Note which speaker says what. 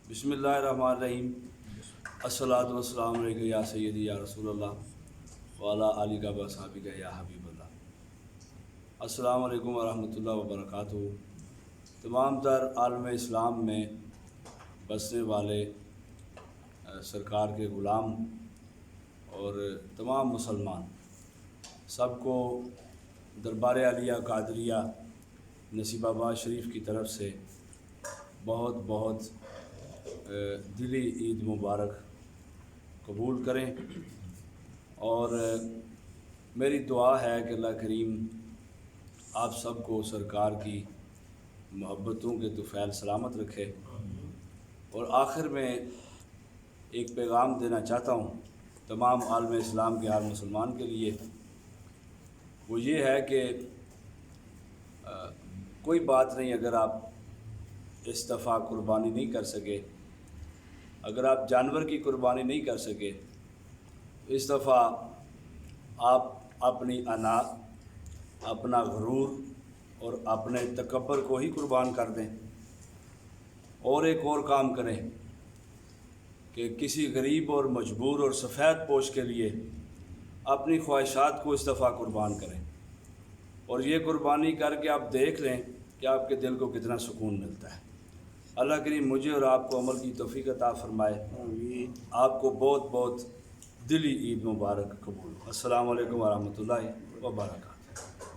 Speaker 1: بسم اللہ الرحمن الرحیم۔ الصلاۃ والسلام علیکم یا سیدی یا رسول اللہ وعلیٰ آلہ و اصحابہ یا حبیب اللہ۔ السلام علیکم ورحمۃ اللہ وبرکاتہ۔ تمام تر عالم اسلام میں بسنے والے سرکار کے غلام اور تمام مسلمان سب کو دربار عالیہ قادریہ نصیب آباد شریف کی طرف سے بہت بہت دلی عید مبارک قبول کریں، اور میری دعا ہے کہ اللہ کریم آپ سب کو سرکار کی محبتوں کے طفیل سلامت رکھے۔ اور آخر میں ایک پیغام دینا چاہتا ہوں تمام عالم اسلام کے ہر مسلمان کے لیے، وہ یہ ہے کہ کوئی بات نہیں اگر آپ اس دفعہ قربانی نہیں کر سکے، اگر آپ جانور کی قربانی نہیں کر سکے، اس دفعہ آپ اپنی انا، اپنا غرور اور اپنے تکبر کو ہی قربان کر دیں، اور ایک اور کام کریں کہ کسی غریب اور مجبور اور سفید پوش کے لیے اپنی خواہشات کو اس دفعہ قربان کریں، اور یہ قربانی کر کے آپ دیکھ لیں کہ آپ کے دل کو کتنا سکون ملتا ہے۔ اللہ کریم مجھے اور آپ کو عمل کی توفیق عطا فرمائے۔ آپ کو بہت بہت دلی عید مبارک قبول۔ السلام علیکم ورحمۃ اللہ وبرکاتہ۔